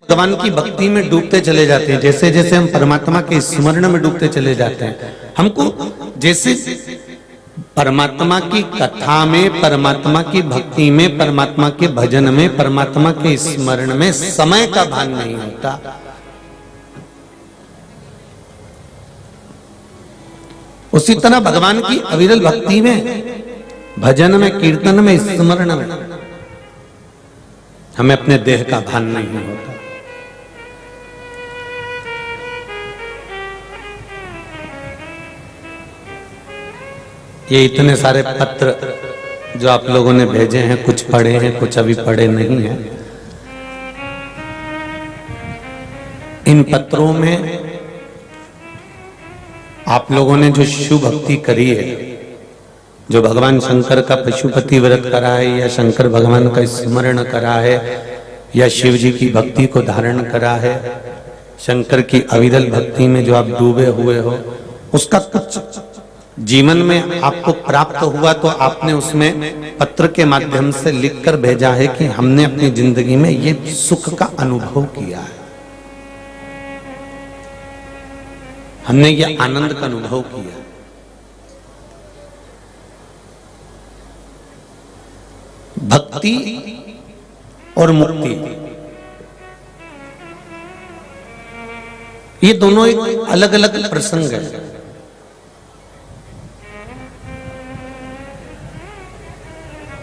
भगवान की भक्ति में डूबते चले जाते हैं, जैसे जैसे हम परमात्मा के स्मरण में डूबते चले जाते हैं, हमको जैसे परमात्मा की कथा में, परमात्मा की भक्ति में, परमात्मा के भजन में, परमात्मा के स्मरण में समय का भान नहीं होता। उसी तरह भगवान की अविरल भक्ति में, भजन में, कीर्तन में, स्मरण में हमें अपने देह का भान नहीं होता। ये इतने सारे पत्र जो आप लोगों ने भेजे हैं, कुछ पढ़े हैं, कुछ अभी पढ़े नहीं हैं। इन पत्रों में आप लोगों ने जो शिव भक्ति करी है, जो भगवान शंकर का पशुपति व्रत करा है, या शंकर भगवान का स्मरण करा है, या शिव जी की भक्ति को धारण करा है, शंकर की अविरल भक्ति में जो आप डूबे हुए हो, उसका कुछ जीवन में आपको प्राप्त हुआ तो आपने उसमें पत्र के माध्यम से लिखकर भेजा है कि हमने अपनी जिंदगी में ये सुख का अनुभव किया है, हमने ये आनंद का अनुभव किया। भक्ति और मुक्ति, ये दोनों एक अलग अलग प्रसंग है।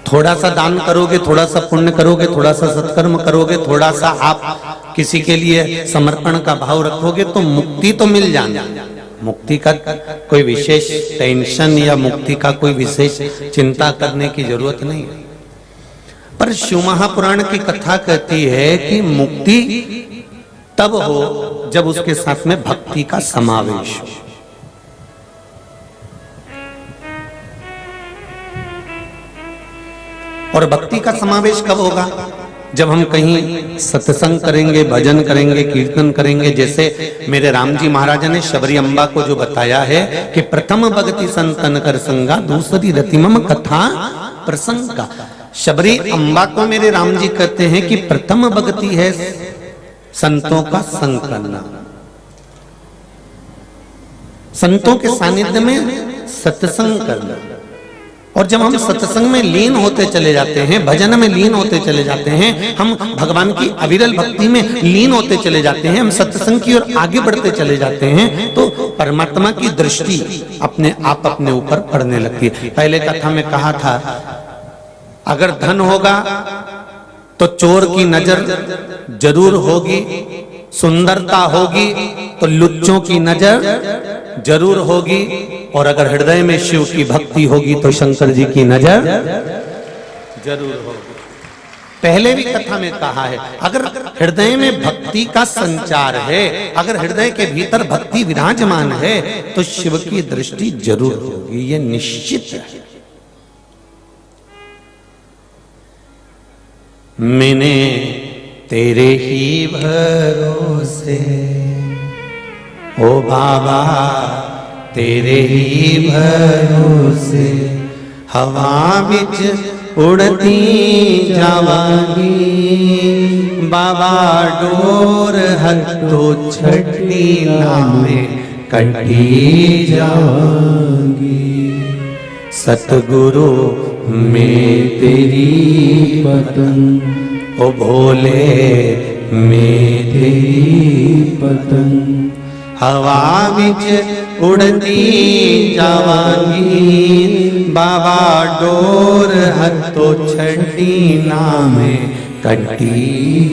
थोड़ा सा दान करोगे, थोड़ा सा पुण्य करोगे, थोड़ा सा सत्कर्म करोगे, थोड़ा सा आप किसी के लिए समर्पण का भाव रखोगे तो मुक्ति तो मिल जाना। मुक्ति का कोई विशेष टेंशन या मुक्ति का कोई विशेष चिंता करने की जरूरत नहीं है। पर शिव महापुराण की कथा कहती है कि मुक्ति तब हो जब उसके साथ में भक्ति का समावेश हो। और भक्ति का समावेश कब होगा? जब हम कहीं सत्संग करेंगे, भजन करेंगे, कीर्तन करेंगे। जैसे मेरे राम जी महाराजा ने शबरी अम्बा को जो बताया है कि प्रथम भक्ति संतन कर संगा, दूसरी रतिमम कथा प्रसंग का। शबरी अम्बा को मेरे राम जी कहते हैं कि प्रथम भक्ति है संतों का संग करना, संतों के सानिध्य में सत्संग करना। और जब हम सत्संग में लीन होते चले जाते हैं, भजन में लीन होते चले जाते हैं, हम भगवान की अविरल भक्ति में लीन होते चले जाते हैं, हम सत्संग की ओर आगे बढ़ते चले जाते हैं, तो परमात्मा की दृष्टि अपने आप अपने ऊपर पड़ने लगती है। पहले कथा में कहा था, अगर धन होगा तो चोर की नजर जरूर होगी, सुंदरता होगी तो लुच्चों की नजर जरूर होगी, और अगर हृदय में शिव की भक्ति होगी तो शंकर जी की नजर जरूर होगी। पहले भी कथा में कहा है, अगर हृदय में भक्ति का संचार है, अगर हृदय के भीतर भक्ति विराजमान है तो शिव की दृष्टि जरूर होगी, ये निश्चित है। मैंने तेरे ही भरोसे, ओ बाबा तेरे ही भरोसे, हवा बिच उड़ती जावांगी, बाबा डोर हथों छठी नामे कटी जावांगी। सतगुरु में तेरी पतंग, ओ भोले में तेरी पतंग, हवा बिच उड़ती जावांगी, बाबा डोर हथों छठी नामे कटी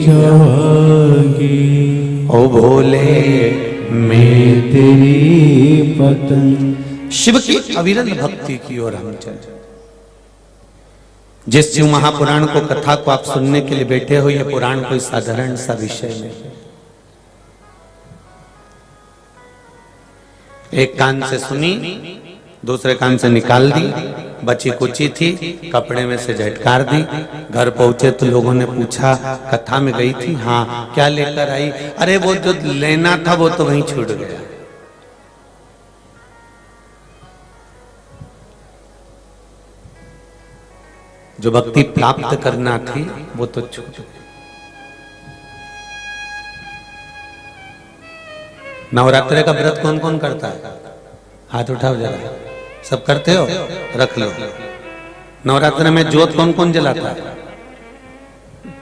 जावांगी। ओ भोले में तेरी पतंग। शिव की अविरल भक्ति की ओर हम चले। जिस शिव महापुराण को, कथा को आप सुनने के लिए बैठे हो, यह पुराण कोई साधारण सा विषय नहीं। एक कान से सुनी, दूसरे कान से निकाल दी, बची कुची थी, कपड़े में से झटकार दी। घर पहुंचे तो लोगों ने पूछा, कथा में गई थी? हाँ। क्या लेकर आई? अरे वो जो लेना था वो तो वहीं छूट गया। जो भक्ति प्राप्त करना थी वो तो छूट गई। नवरात्रि का व्रत कौन कौन करता है? हाथ उठाओ जरा। सब करते हो? रख लो। नवरात्रि में ज्योत कौन कौन जलाता है?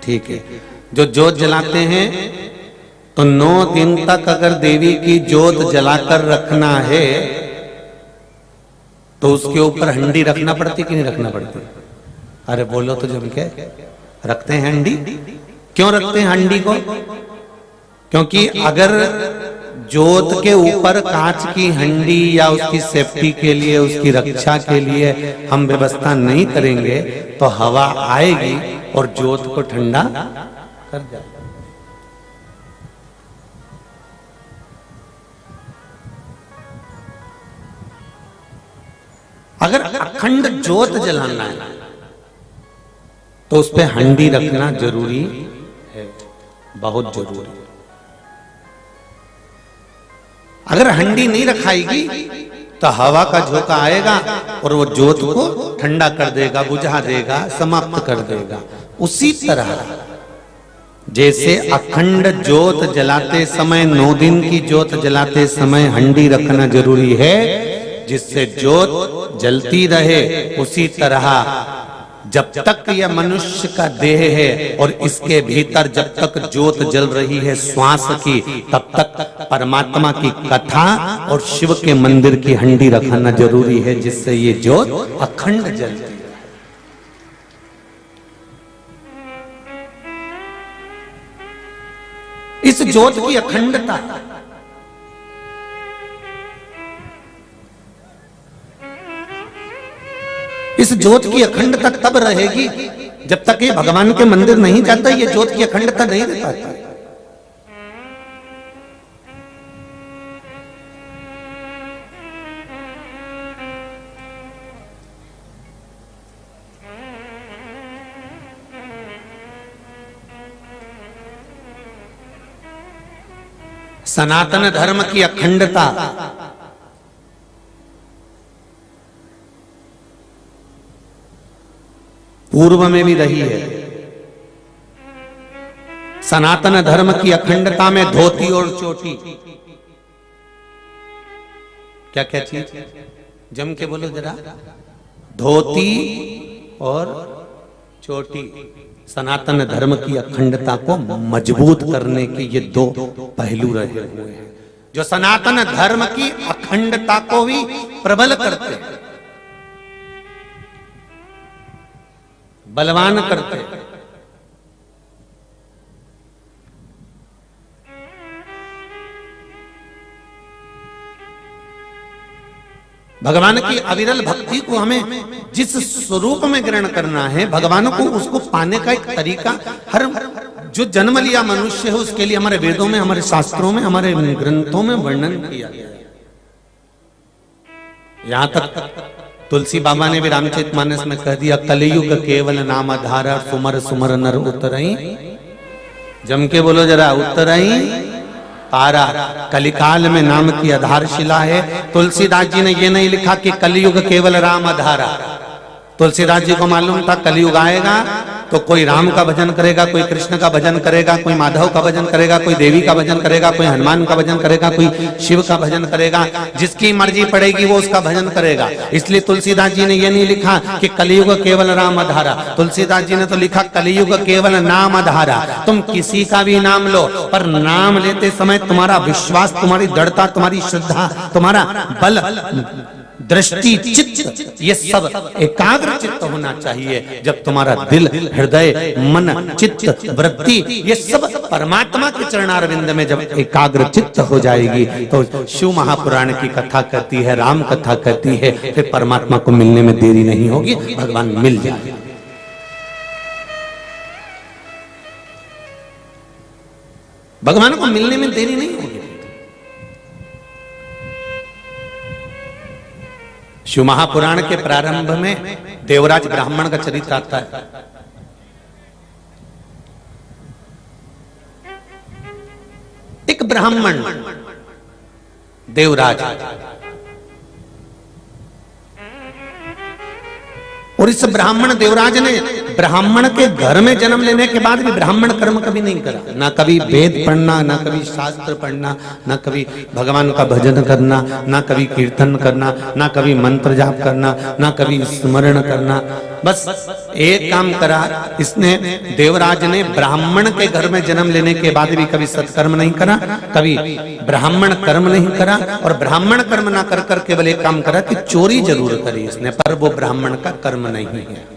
ठीक है, जो ज्योत जलाते हैं तो 9 दिन तक अगर देवी की ज्योत जलाकर रखना है तो उसके ऊपर हंडी रखना पड़ती कि नहीं रखना पड़ती? अरे बोलो तो जम के। रखते हैं हंडी। क्यों रखते हैं हंडी को? क्योंकि अगर ज्योत के ऊपर कांच की हंडी या उसकी सेफ्टी के लिए, उसकी रक्षा के लिए हम व्यवस्था नहीं करेंगे तो हवा आएगी और ज्योत को ठंडा कर जाएगा। अगर अखंड ज्योत जलाना है तो उस पे हंडी रखना जरूरी है, बहुत जरूरी। अगर हंडी नहीं रखाएगी तो हवा का झोंका आएगा और वो ज्योत को ठंडा कर देगा, बुझा देगा, समाप्त कर देगा। उसी तरह जैसे अखंड ज्योत जलाते समय, 9 दिन की ज्योत जलाते समय हंडी रखना जरूरी है जिससे ज्योत जलती रहे, उसी तरह जब तक यह मनुष्य का देह है और इसके भीतर जब तक ज्योत जल रही है श्वास की, तब तक परमात्मा की कथा और शिव के मंदिर की हंडी रखना जरूरी है जिससे ये ज्योत अखंड जलती है। इस ज्योत की अखंडता, इस ज्योत की अखंडता तब रहेगी जब तक ये भगवान के मंदिर नहीं जाता, ये ज्योत की अखंडता नहीं रह पाती। सनातन धर्म की अखंडता पूर्व में भी रही है। सनातन धर्म की अखंडता में धोती और चोटी, क्या क्या चीज? जम के बोलो जरा। धोती और चोटी सनातन धर्म की अखंडता को मजबूत करने के ये 2 पहलू रहे हुए हैं जो सनातन धर्म की अखंडता को भी प्रबल करते हैं, बलवान करते हैं। भगवान की अविरल भक्ति को हमें जिस स्वरूप में ग्रहण करना है, भगवान को उसको पाने का एक तरीका हर जो जन्म लिया मनुष्य है उसके लिए हमारे वेदों में, हमारे शास्त्रों में, हमारे ग्रंथों में वर्णन किया गया है। यहां तक तुलसी बाबा ने भी रामचरितमानस में कह दिया, कलयुग केवल नाम आधार, सुमर सुमर नर उतरई। जम के बोलो जरा, उतरई पारा। कलिकाल में नाम की आधारशिला है। तुलसीदास जी ने यह नहीं लिखा कि कलयुग केवल राम आधारा। तुलसीदास जी को मालूम था कलयुग आएगा तो कोई राम का भजन करेगा, कोई कृष्ण का भजन करेगा, कोई माधव का भजन करेगा, कोई देवी का भजन करेगा, कोई हनुमान का भजन करेगा, कोई शिव का भजन करेगा। जिसकी मर्जी पड़ेगी वो उसका भजन करेगा। इसलिए तुलसीदास जी ने यह नहीं लिखा कि कलयुग केवल राम आधारा। तुलसीदास जी ने तो लिखा कलयुग केवल नाम आधारा। तुम किसी का भी नाम लो, पर नाम लेते समय तुम्हारा विश्वास, तुम्हारी दृढ़ता, तुम्हारी श्रद्धा, तुम्हारा बल, दृष्टि, चित्त, ये सब एकाग्र चित्त होना चाहिए। जब तुम्हारा दिल, हृदय, मन, चित्त, वृत्ति ये सब परमात्मा के चरणारविंद में जब एकाग्र चित्त हो जाएगी तो शिव महापुराण की कथा कहती है, राम कथा कहती है, फिर परमात्मा को मिलने में देरी नहीं होगी, भगवान मिल जाएगा। भगवान को मिलने में देरी नहीं होगी। शिव महापुराण के प्रारंभ में देवराज ब्राह्मण का चरित्र आता है। एक ब्राह्मण देवराज, और इस ब्राह्मण देवराज ने ब्राह्मण के घर में जन्म लेने के बाद भी ब्राह्मण कर्म कभी नहीं करा, ना कभी वेद पढ़ना, ना कभी शास्त्र पढ़ना, ना कभी भगवान का भजन करना, ना कभी कीर्तन करना, ना कभी मंत्र जाप करना, ना कभी स्मरण करना। बस एक काम करा इसने, देवराज ने ब्राह्मण के घर में जन्म लेने के बाद भी कभी सत्कर्म नहीं करा, कभी ब्राह्मण कर्म नहीं करा, और ब्राह्मण कर्म ना कर कर केवल एक काम करा कि चोरी जरूर करी इसने, पर वो ब्राह्मण का कर्म नहीं है।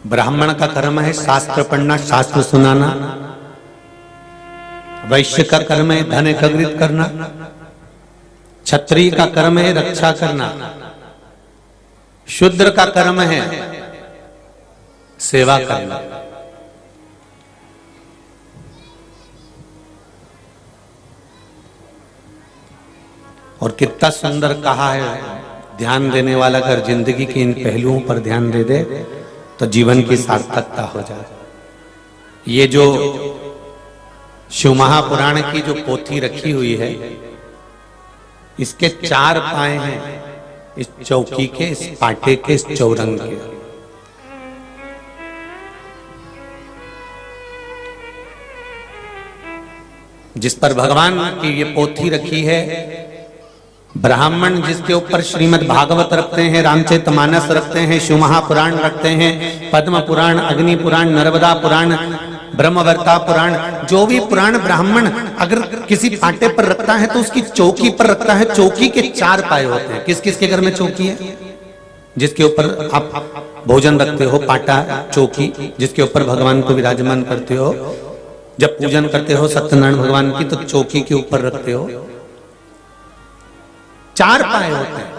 ब्राह्मण का कर्म है शास्त्र पढ़ना, शास्त्र सुनाना। वैश्य का कर्म है धन एकत्रित करना। क्षत्रिय का कर्म है रक्षा करना। शूद्र का कर्म है सेवा करना। और कितना सुंदर कहा है, ध्यान देने वाला अगर जिंदगी के इन पहलुओं पर ध्यान दे दे तो जीवन की सार्थकता हो जाए। ये जो शिव महापुराण की जो पोथी रखी हुई है, इसके 4 पाए हैं, इस चौकी के, इस पाटे के, इस चौरंग के। जिस पर भगवान की ये पोथी रखी है, ब्राह्मण जिसके ऊपर श्रीमद् भागवत रखते हैं, रामचरितमानस रखते हैं, शिव महापुराण रखते हैं, पद्म पुराण, अग्नि पुराण, नर्मदा पुराण, ब्रह्मवर्ता पुराण, जो भी पुराण ब्राह्मण अगर किसी पाटे पर रखता है तो उसकी चौकी पर रखता है। चौकी के 4 पाए होते हैं। किस किस के घर में चौकी है? जिसके ऊपर आप भोजन रखते हो, पाटा चौकी, जिसके ऊपर भगवान को विराजमान करते हो, जब पूजन करते हो सत्यनारायण भगवान की तो चौकी के ऊपर रखते हो। 4 पाए होते हैं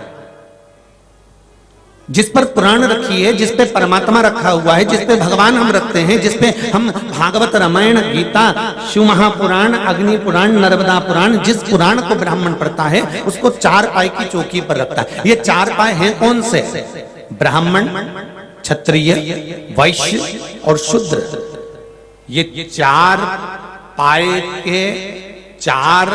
जिस पर पुराण रखी है, जिस पे परमात्मा रखा हुआ है, जिस पे भगवान हम रखते हैं, जिस पे हम भागवत, रामायण, गीता, शिव महापुराण, अग्नि पुराण, नर्मदा पुराण, जिस पुराण को ब्राह्मण पढ़ता है उसको 4 पाए की चौकी पर रखता है। ये 4 पाए हैं कौन से? ब्राह्मण, क्षत्रिय, वैश्य और शूद्र। ये 4 पाए के, 4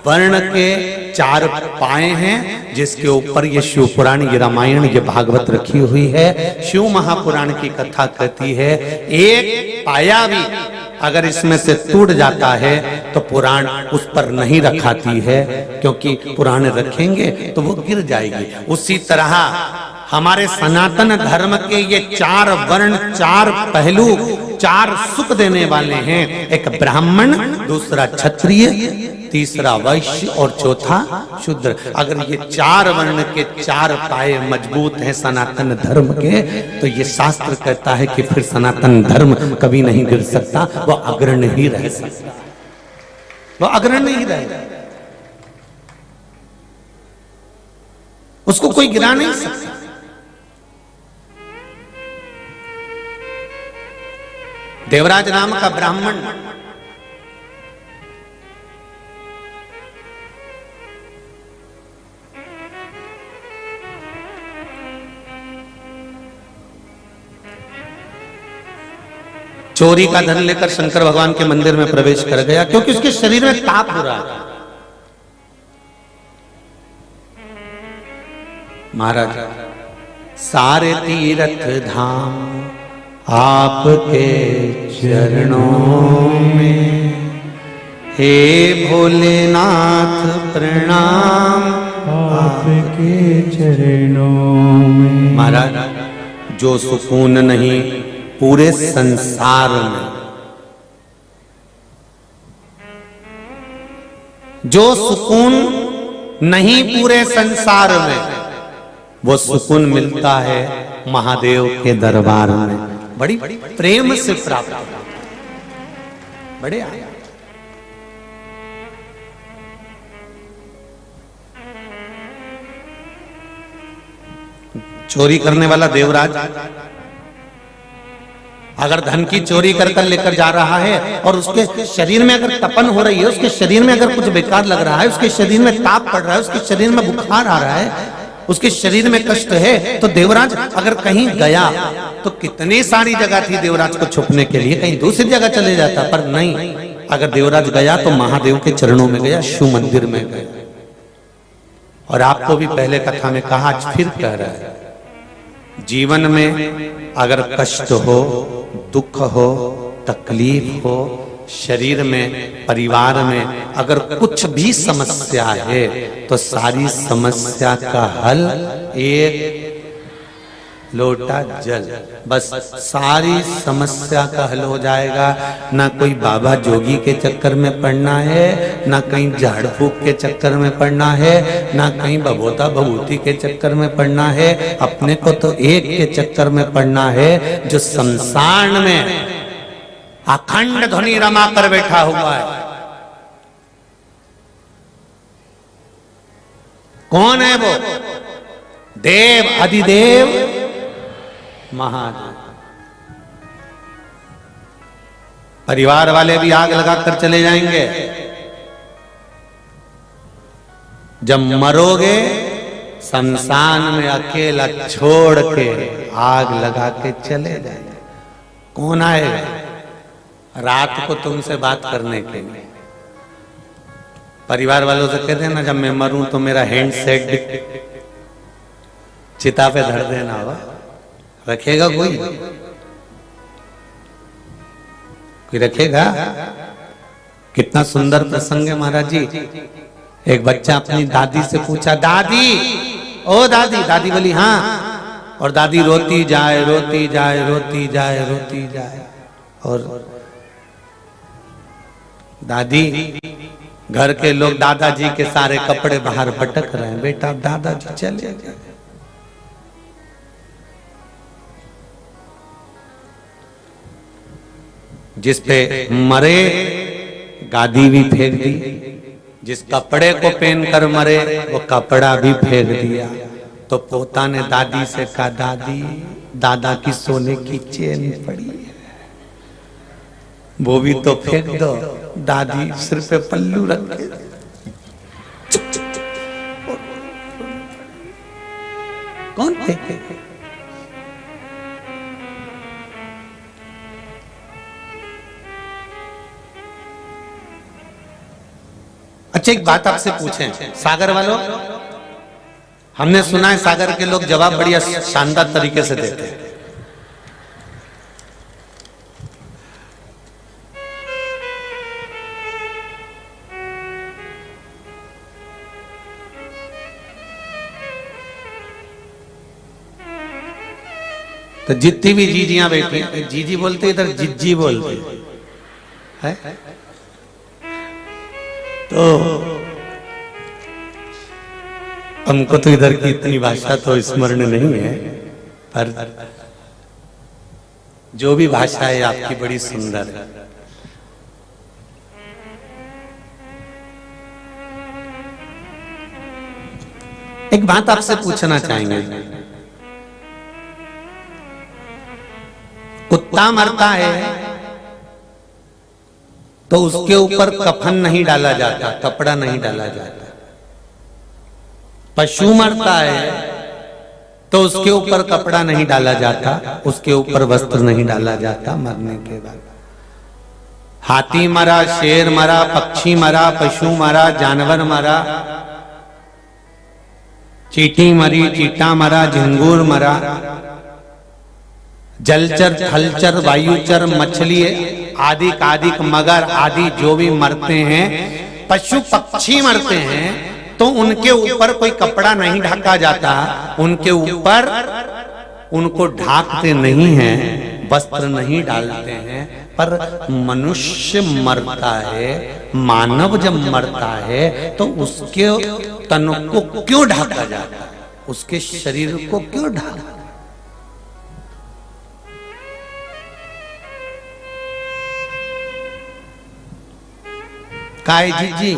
वर्ण के 4 पाए हैं, जिसके ऊपर ये शिव पुराण, ये रामायण, ये भागवत रखी हुई है। शिव महापुराण की कथा कहती है एक पाया भी अगर इसमें से टूट जाता है तो पुराण उस पर नहीं रखाती है, क्योंकि पुराण रखेंगे तो वो गिर जाएगी। उसी तरह हमारे सनातन धर्म के ये 4 वर्ण, 4 पहलू, 4 सुख देने वाले हैं। एक ब्राह्मण, दूसरा क्षत्रिय, तीसरा वैश्य और चौथा शूद्र। अगर ये 4 वर्ण के 4 पाए मजबूत हैं सनातन धर्म के, तो ये शास्त्र कहता है कि फिर सनातन धर्म कभी नहीं गिर सकता, वो अग्रणी ही रह सकता, वो अग्रणी ही रहेगा, उसको कोई गिरा नहीं सकता। देवराज नाम का ब्राह्मण चोरी का धन लेकर शंकर भगवान के मंदिर में प्रवेश कर गया, क्योंकि उसके शरीर में ताप हो रहा था। महाराज, सारे तीर्थ धाम आपके चरणों में, हे भोलेनाथ प्रणाम आपके चरणों में। महाराज, जो सुकून नहीं पूरे संसार में, जो सुकून नहीं पूरे संसार में, वो सुकून मिलता है महादेव के दरबार में। बड़ी प्रेम से प्राप्त होता, बड़े आया। चोरी करने वाला देवराज अगर धन की चोरी कर कर लेकर जा रहा है और उसके शरीर में अगर तपन हो रही है, उसके शरीर में अगर कुछ बेकार लग रहा है, उसके शरीर में ताप पड़ रहा है, उसके शरीर में बुखार आ रहा है, उसके शरीर में कष्ट है, तो देवराज अगर कहीं गया तो कितनी सारी जगह थी देवराज को छुपने के लिए, कहीं दूसरी जगह चले जाता, पर नहीं, अगर देवराज गया तो महादेव के चरणों में गया, शिव मंदिर में गया। और आपको भी पहले कथा में कहा, आज फिर कह रहा है, जीवन में अगर कष्ट हो, दुख हो, तकलीफ हो, शरीर में, परिवार में अगर कुछ भी समस्या है तो सारी समस्या का हल एक लोटा जल, बस सारी समस्या का हल हो जाएगा। ना कोई बाबा जोगी के चक्कर में पड़ना है, ना कहीं झाड़ फूक के चक्कर में पड़ना है, ना कहीं बभोता भभूति के चक्कर में पड़ना है। अपने को तो एक के चक्कर में पड़ना है जो संसार में अखंड ध्वनि रमा कर बैठा हुआ है। कौन है वो? देव अधिदेव महादेव। परिवार वाले भी आग लगाकर चले जाएंगे, जब मरोगे शमशान में अकेला छोड़ के आग लगा के चले जाएंगे। कौन आएगा रात को तुमसे बात करने के लिए? परिवार वालों से कह देना जब मैं मरूं तो मेरा हैंडसेट चिता पे धर देना। होगा रखेगा कोई? कोई रखेगा? कितना सुंदर प्रसंग है महाराज जी। एक बच्चा अपनी दादी से पूछा, दादी ओ दादी। दादी बोली हाँ। और दादी रोती जाए रोती जाए रोती जाए रोती जाए। और दादी, घर के लोग दादाजी के सारे कपड़े बाहर पटक रहे हैं, बेटा दादाजी चले गए। जिस पे मरे गादी भी फेंक दी, जिस कपड़े को पहनकर मरे वो कपड़ा भी फेंक दिया। तो पोता ने दादी से कहा, दादी दादा की सोने की चेन पड़ी है, वो भी तो फेंक दो। दादी सिर पे पल्लू रख के कौन फेंके? अच्छा एक बात आपसे पूछें, सागर वालों, हमने सुना है सागर के लोग जवाब बढ़िया शानदार तरीके से देते हैं। तो जितनी भी जीजियां बैठी हैं, जीजी बोलते इधर जिज्जी बोलते है। तो हमको तो इधर की इतनी भाषा तो स्मरण नहीं है, पर जो भी भाषा है आपकी बड़ी सुंदर है। एक बात आपसे पूछना चाहेंगे, कुत्ता मरता है तो उसके ऊपर कफन नहीं डाला जाता, कपड़ा नहीं डाला जाता। पशु मरता है तो उसके ऊपर कपड़ा नहीं डाला जाता, उसके ऊपर वस्त्र नहीं डाला जाता मरने के बाद। हाथी मरा, शेर मरा, पक्षी मरा, पशु मरा, जानवर मरा, चींटी मरी, चींटा मरा, झिंगूर मरा, जलचर, थलचर, वायुचर, मछली आदि कादिक, मगर आदि जो भी मरते हैं, पशु पक्षी मरते हैं, तो उनके ऊपर कोई कपड़ा नहीं ढका जाता, उनके ऊपर उनको ढाकते नहीं हैं, वस्त्र नहीं डालते हैं। पर मनुष्य मरता है, मानव जब मरता है तो उसके तन को क्यों ढका जाता है? उसके शरीर को क्यों ढका? काय जी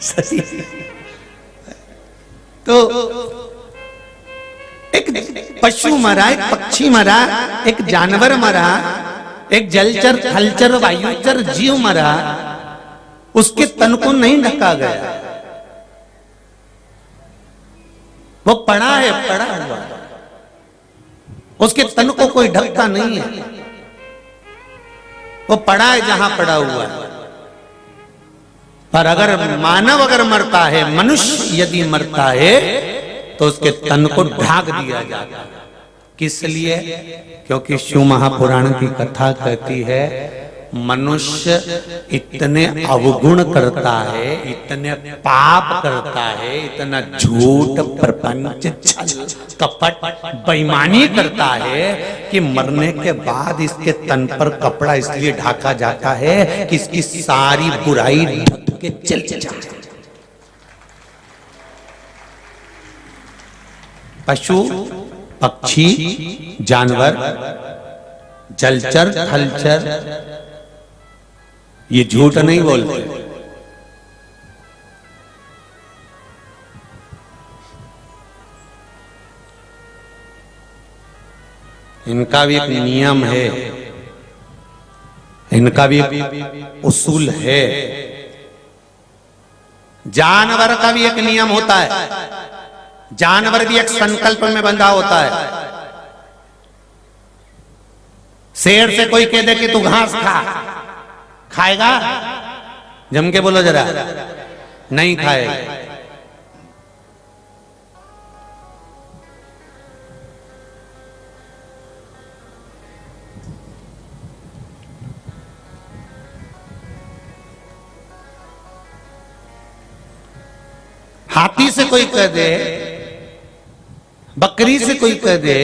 सही। तो एक पशु मरा, एक पक्षी मरा, एक जानवर मरा, एक जलचर, थलचर, वायुचर जीव मरा, उसके तन को नहीं ढका गया, वो पड़ा है, पड़ा हुआ, उसके तन को कोई ढकता नहीं है। वो पड़ा है जहां पड़ा हुआ है। पर अगर मानव अगर मरता है, मनुष्य यदि मरता है, तो उसके तन को ढाक दिया जाता है। किस लिए? क्योंकि शिव महापुराण की कथा कहती है मनुष्य इतने अवगुण करता है, इतने पाप करता है, इतना झूठ, प्रपंच, छल, कपट, बेईमानी करता है कि मरने के बाद इसके तन पर कपड़ा इसलिए ढाका जाता है कि इसकी सारी बुराई ढक के चल जाए। पशु, पक्षी, जानवर, जलचर, थलचर ये झूठ नहीं बोलते। इनका भी एक नियम है, इनका भी एक उसूल है। जानवर का भी एक नियम होता है, जानवर भी एक संकल्प में बंधा होता है। शेर से कोई कह दे कि तू घास खा, खाएगा? जम के बोलो जरा, नहीं खाएगा। हाथी से कोई कह दे, बकरी से कोई कह दे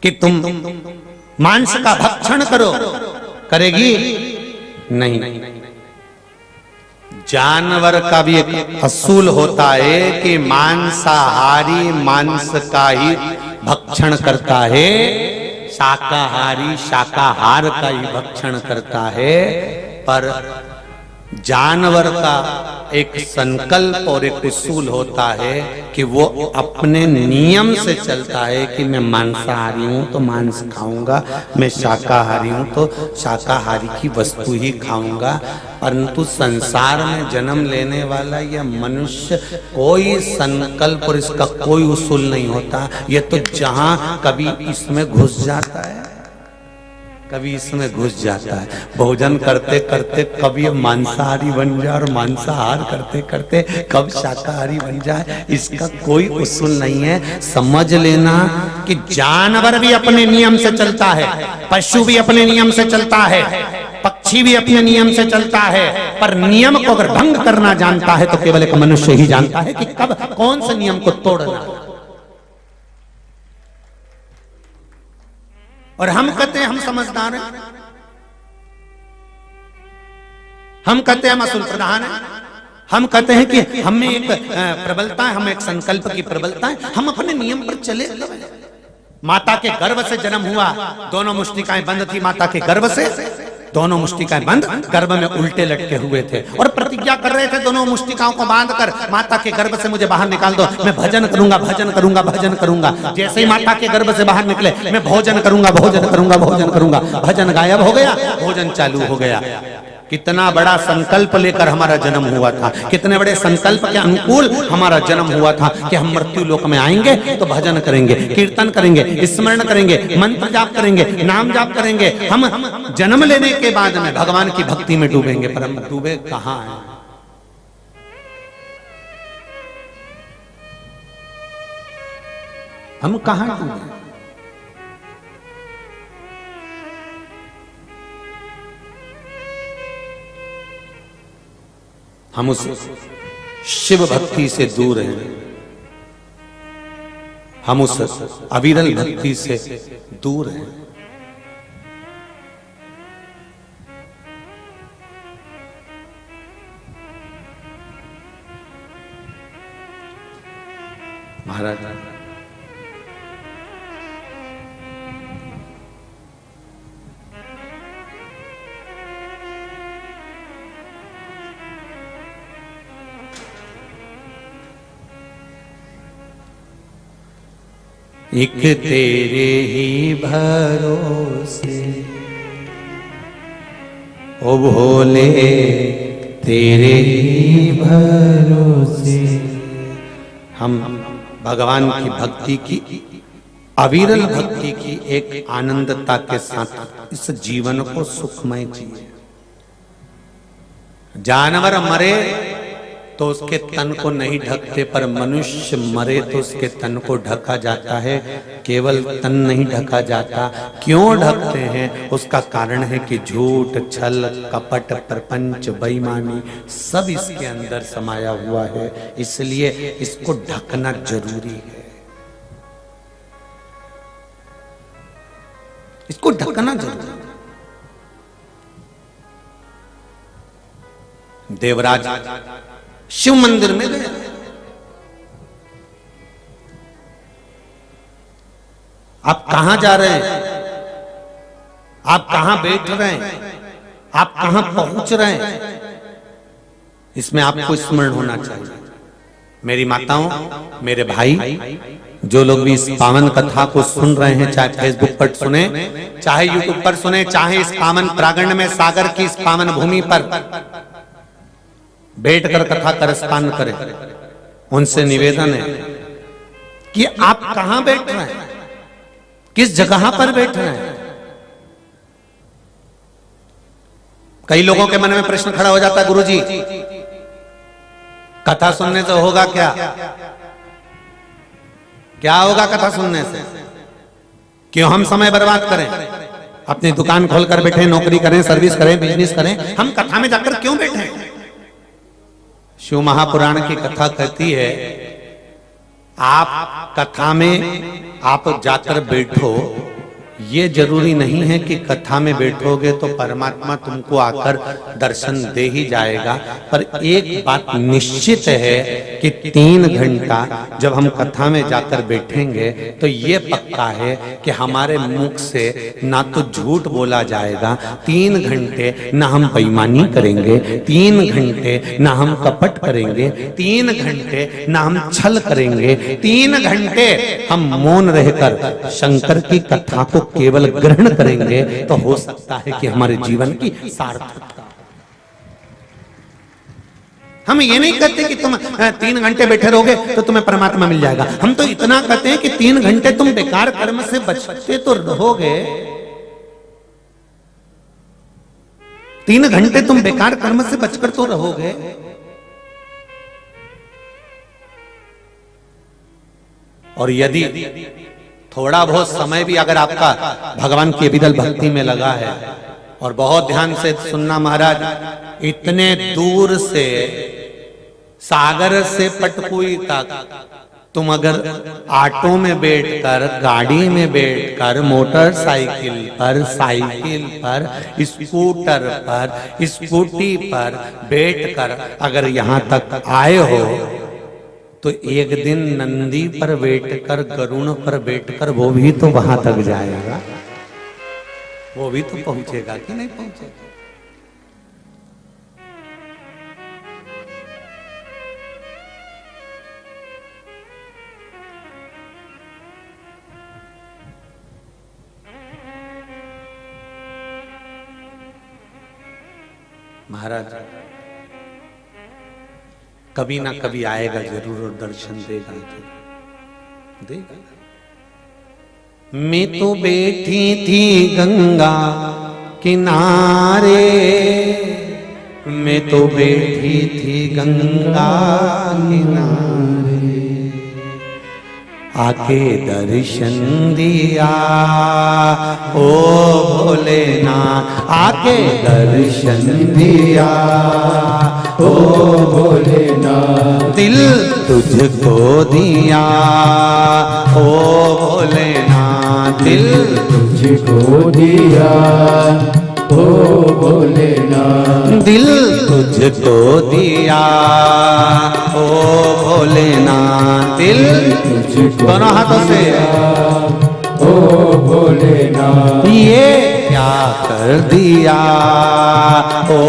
कि तुम मांस का भक्षण करो, करेगी? नहीं। जानवर का भी एक असूल होता है कि मांसाहारी मांस का ही भक्षण करता है, शाकाहारी शाकाहार का ही भक्षण करता है। पर जानवर का एक संकल्प और एक उसूल होता है कि वो अपने नियम से चलता है कि मैं मांसाहारी हूं तो मांस खाऊंगा, मैं शाकाहारी हूं तो शाकाहारी की वस्तु ही खाऊंगा। परंतु संसार में जन्म लेने वाला यह मनुष्य कोई संकल्प और इसका कोई उसूल नहीं होता। ये तो जहां कभी इसमें घुस जाता है, कभी इसमें घुस जाता है। भोजन करते करते कभी ये मांसाहारी बन जाए और मांसाहार करते करते कब शाकाहारी बन जाए, इसका कोई उसूल नहीं है। समझ लेना कि जानवर भी अपने नियम से चलता है, पशु भी अपने नियम से चलता है, पक्षी भी अपने नियम से चलता है। पर नियम को अगर भंग करना जानता है तो केवल एक मनुष्य ही जानता है कि कब कौन से नियम को तोड़ना। और हम कहते हैं हम समझदार हैं, हम कहते हैं हम असूल प्रधान हैं, हम कहते हैं कि हमें एक प्रबलता है, हमें एक संकल्प की प्रबलता है, हम अपने नियम पर चले। माता के गर्भ से जन्म हुआ, दोनों मुष्टिकाएं बंद थी माता के गर्भ से, दोनों मुष्टिकाएं बंद, गर्भ में उल्टे लटके हुए थे और प्रतिज्ञा कर रहे थे दोनों मुष्टिकाओं को बांधकर, माता के गर्भ से मुझे बाहर निकाल दो, मैं भजन करूंगा, भजन करूंगा, भजन करूंगा। जैसे ही माता के गर्भ से बाहर निकले, मैं भोजन करूंगा, भोजन करूंगा, भोजन करूंगा। भजन गायब हो गया, भोजन चालू हो गया। कितना बड़ा संकल्प लेकर हमारा जन्म हुआ था, कितने बड़े संकल्प के अनुकूल हमारा जन्म हुआ था कि हम मृत्यु लोक में आएंगे तो भजन करेंगे, कीर्तन करेंगे, स्मरण करेंगे, मंत्र जाप करेंगे, नाम जाप करेंगे। हम जन्म लेने के बाद में भगवान की भक्ति में डूबेंगे, पर हम डूबे कहां हैं? हम कहां डूबे? हम उस शिव भक्ति से दूर हैं, हम उस अविरल भक्ति से दूर हैं। महाराज एक तेरे ही भरोसे ओ भोले, तेरे ही भरोसे हम भगवान की भक्ति की अविरल भक्ति की एक आनंदता के साथ इस जीवन को सुखमय जिए। जानवर मरे तो उसके तन को नहीं ढकते, पर मनुष्य मरे तो उसके तन को ढका जाता है। केवल तन नहीं ढका जाता। क्यों ढकते हैं? उसका कारण है कि झूठ, छल, कपट, प्रपंच, बेईमानी सब इसके अंदर समाया हुआ है, इसलिए इसको ढकना जरूरी है। इसको ढकना जरूरी है। देवराज शिव मंदिर में गए। आप कहां जा रहे हैं? आप कहां बैठ रहे हैं? आप कहां पहुंच रहे हैं? इसमें आपको स्मरण होना चाहिए। मेरी माताओं, मेरे भाई, जो लोग भी इस पावन कथा को सुन रहे हैं, चाहे फेसबुक पर सुने, चाहे यूट्यूब पर सुने, चाहे इस पावन प्रांगण में सागर की इस पावन भूमि पर बैठकर कथा करस्पान करें, उनसे निवेदन है कि आप कहां बैठ रहे हैं, किस जगह पर बैठ रहे हैं। कई लोगों के मन में प्रश्न खड़ा हो जाता है, गुरुजी कथा सुनने से होगा क्या? क्या होगा कथा सुनने से? क्यों हम समय बर्बाद करें? अपनी दुकान खोलकर बैठे, नौकरी करें, सर्विस करें, बिजनेस करें, हम कथा में जाकर क्यों बैठे? शिव महापुराण की कथा कहती है, आप कथा में आप जाकर बैठो, ये जरूरी नहीं है कि कथा में बैठोगे तो परमात्मा तुमको आकर दर्शन दे ही जाएगा। पर एक बात निश्चित है कि 3 घंटा जब हम कथा में जाकर बैठेंगे तो ये पक्का है कि हमारे मुख से ना तो झूठ बोला जाएगा, 3 घंटे ना हम बेईमानी करेंगे, 3 घंटे ना हम कपट करेंगे, 3 घंटे ना हम छल करेंगे, 3 घंटे हम मौन रहकर शंकर की कथा को केवल ग्रहण करेंगे, तो हो सकता है कि हमारे जीवन की सार्थकता। हम ये नहीं कहते कि तुम 3 घंटे बैठे रहोगे तो तुम्हें परमात्मा मिल जाएगा। हम तो इतना कहते हैं कि 3 घंटे तुम बेकार कर्म से बचते तो रहोगे, 3 घंटे तुम बेकार कर्म से बचकर तो रहोगे। और यदि थोड़ा बहुत समय भी अगर आपका भगवान की अविरल भक्ति में लगा है, और बहुत ध्यान से सुनना महाराज, इतने दूर से सागर से पटकुई तक तुम अगर ऑटो में बैठकर, गाड़ी में बैठकर, मोटरसाइकिल पर, साइकिल पर, स्कूटर पर, स्कूटी पर बैठकर अगर यहां तक आए हो, तो एक दिन नंदी पर बैठकर, गरुण पर बैठकर वो भी तो वहां तक जाएगा, वो भी तो पहुंचेगा कि नहीं पहुंचेगा? महाराज कभी ना कभी आएगा जरूर और दर्शन देगा, देगा। मैं तो बैठी थी गंगा किनारे, मैं तो बैठी थी गंगा किनारे, आके दर्शन दिया ओ भोलेनाथ, आके दर्शन दिया ओ भोलेनाथ, दिल तुझको दिया ओ भोलेनाथ, दिल तुझको दिया ओ भोलेनाथ, दिल तुझको दिया ओ भोलेनाथ, दिल तुझको, दोनों हाथों से ओ भोलेनाथ, ये क्या कर दिया ओ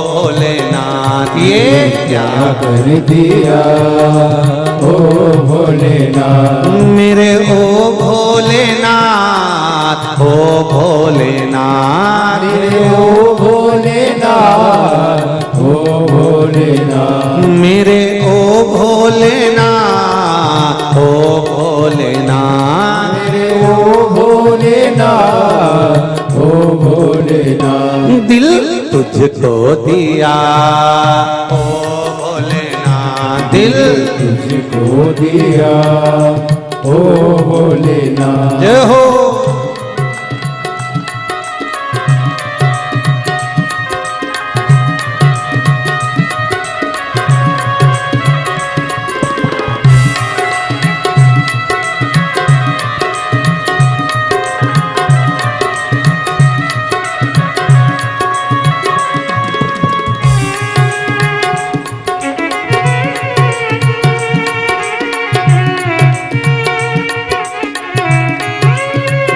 भोलेनाथ, ये क्या कर दिया ओ भोलेनाथ, मेरे ओ भोलेनाथ, ओ भोलेनाथ, मेरे ओ भोलेनाथ, ओ भोलेनाथ, मेरे ओ भोलेनाथ, ओ भोलेनाथ, मेरे ओ दिल तुझको दिया ओ भोलेनाथ, दिल तुझको दिया ओ भोलेनाथ। जय हो।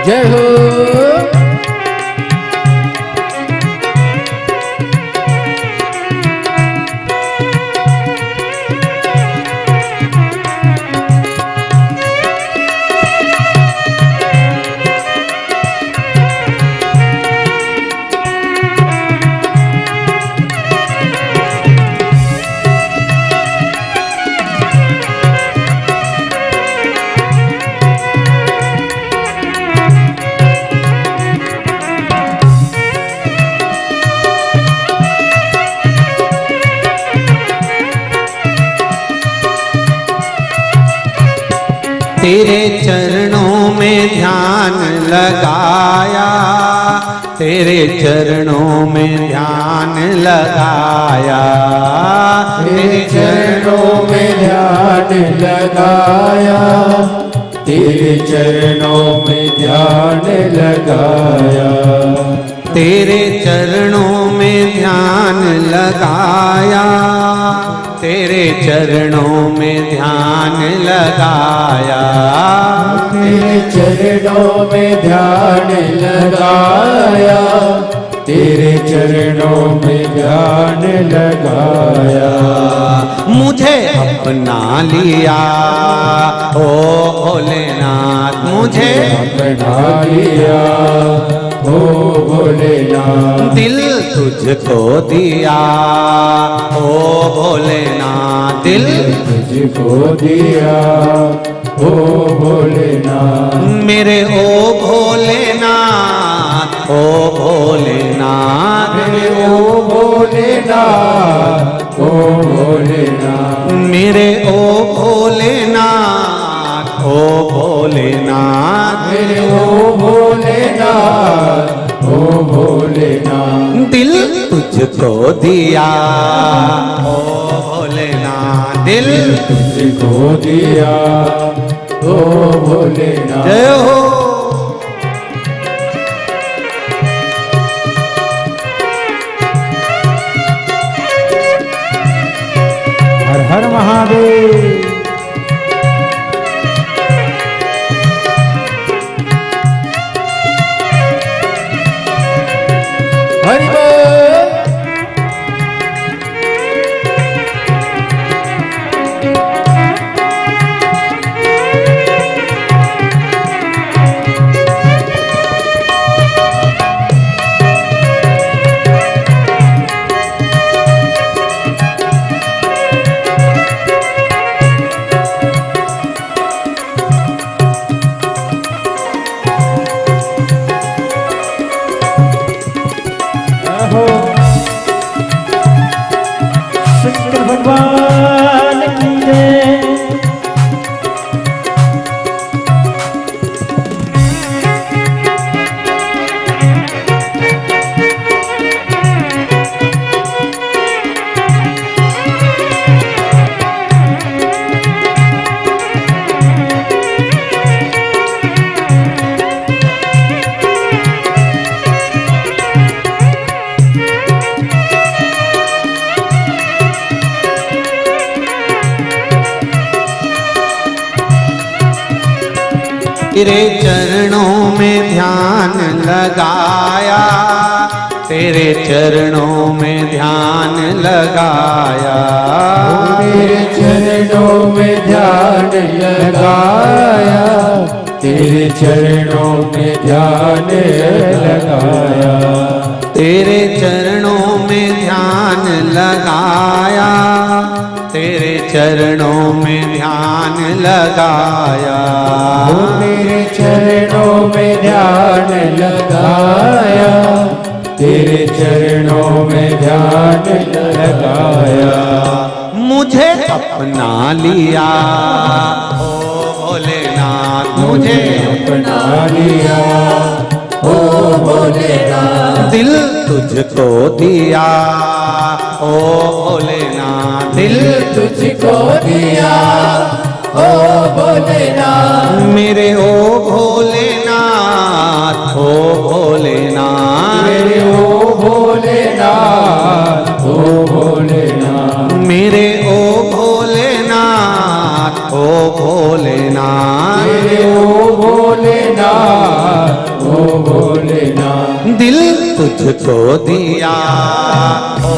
जय हो। तेरे चरणों में ध्यान लगाया, तेरे चरणों में ध्यान लगाया, तेरे चरणों में ध्यान लगाया, तेरे चरणों में ध्यान लगाया, तेरे चरणों में ध्यान लगाया, तेरे चरणों में ध्यान लगाया, तेरे चरणों में ध्यान लगाया, तेरे चरणों में ध्यान लगाया। मुझे अपना लिया ओ भोलेनाथ, मुझे अपना लिया ओ भोलेनाथ। दिल तुझको दिया ओ भोलेनाथ, दिल तुझको दिया ओ भोलेनाथ। मेरे ओ भोलेनाथ, ओ भोलेनाथ, मेरे ओ भोलेनाथ, ओ भोलेनाथ। मेरे ओ भोलेनाथ, ओ भोलेनाथ, मेरे ओ भोलेनाथ, ओ भोलेनाथ। दिल तुझको दिया ओ भोलेनाथ, दिल तुझको दिया ओ भोलेनाथ। जय हो। हर हर महादेव। हरि बोल। शंकर भगवान की जय। तेरे चरणों में ध्यान लगाया, तेरे चरणों में ध्यान लगाया, तेरे चरणों में ध्यान लगाया, तेरे चरणों में ध्यान लगाया, तेरे चरणों में ध्यान लगाया, तेरे चरणों में ध्यान लगाया, तेरे चरणों में ध्यान लगाया, तेरे चरणों में ध्यान लगाया, मुझे अपना लिया ओ भोलेनाथ, मुझे अपना लिया ओ भोलेनाथ, दिल तुझको दिया ओ भोलेनाथ, दिल तुझको दिया ओ भोलेनाथ, मेरे ओ भोलेनाथ, ओ भोलेनाथ, मेरे ओ भोलेनाथ, ओ भोलेनाथ, मेरे ओ भोलेनाथ, ओ भोलेनाथ, मेरे ओ भोलेनाथ, ओ भोलेनाथ, दिल तुझको दिया ओ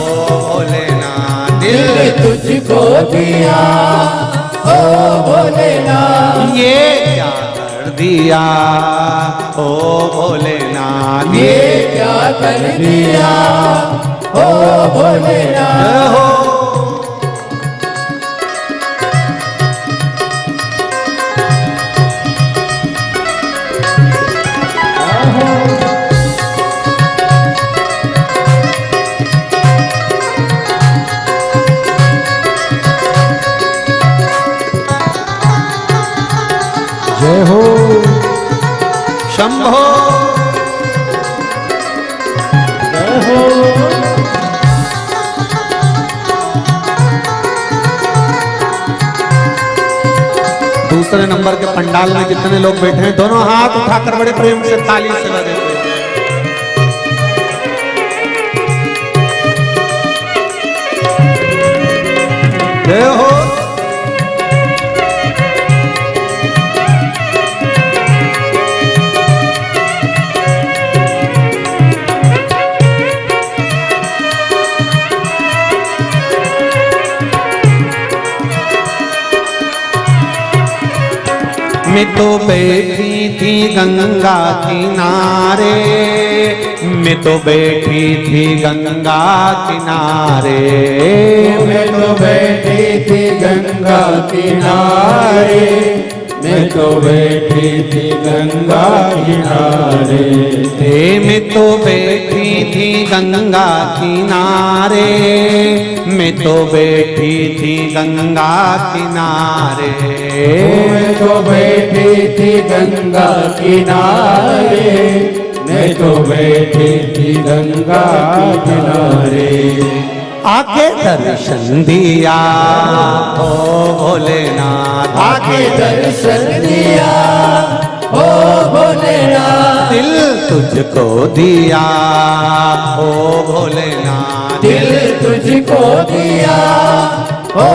भोलेनाथ, दिल तुझको दिया ओ भोलेनाथ, ये क्या कर दिया ओ भोलेनाथ, ये क्या कर दिया ओ भोलेनाथ, हो जय हो शंभो जय हो। दूसरे नंबर के पंडाल में जितने लोग बैठे हैं दोनों हाथ उठाकर बड़े प्रेम से ताली से बजाते हैं। जय हो मैं तो बैठी थी गंगा किनारे, मैं तो बैठी थी गंगा किनारे, मैं तो बैठी थी गंगा किनारे, मैं तो बैठी थी गंगा किनारे, मैं तो बैठी थी गंगा किनारे, मैं तो बैठी थी गंगा किनारे, मैं तो बैठी थी गंगा किनारे, मैं तो बैठी थी गंगा किनारे, आके दर्शन दिया ओ भोलेनाथ, आके दर्शन दिया ओ भोलेनाथ, दिल तुझको दिया ओ भोलेनाथ, दिल तुझको दिया ओ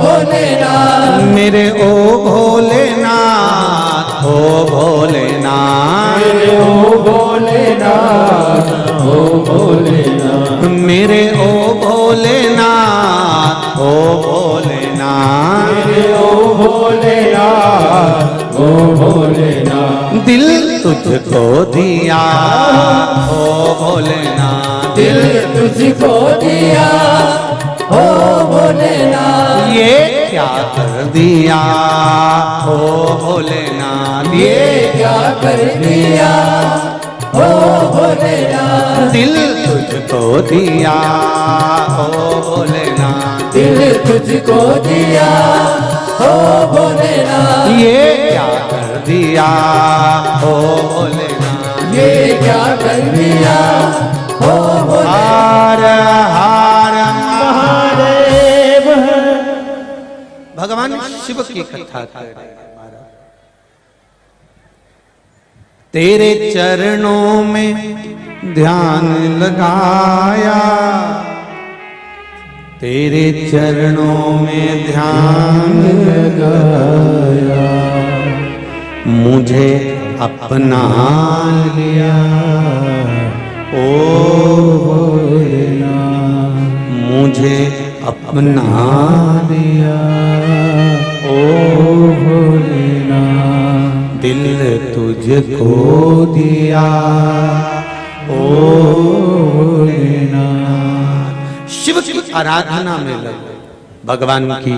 भोलेनाथ, मेरे ओ भोलेनाथ, ओ भोलेनाथ, मेरे ओ भोलेनाथ, ओ भोलेनाथ, मेरे ओ भोलेनाथ, ओ भोलेनाथ, मेरे ओ भोलेनाथ, ओ भोलेनाथ, दिल तुझको दिया ओ भोलेनाथ, दिल तुझको दिया ओ भोलेनाथ, ये क्या कर दिया ओ भोलेनाथ, ये क्या कर दिया ओ भोलेनाथ, दिल तुझको दिया ओ भोलेनाथ, दिल तुझको दिया ओ भोलेनाथ, ये क्या कर दिया ओ भोलेनाथ, ये क्या कर दिया ओ भोलेनाथ, हार हार महादेव। भगवान शिव की कथा कर रहे हैं महाराज। तेरे चरणों में ध्यान लगाया, तेरे चरणों में ध्यान लगाया, मुझे अपना लिया ओ भोलेनाथ, मुझे अपना लिया ओ भोलेनाथ, दिल तुझको दिया ओ भोलेनाथ। शिव की आराधना में लग भगवान की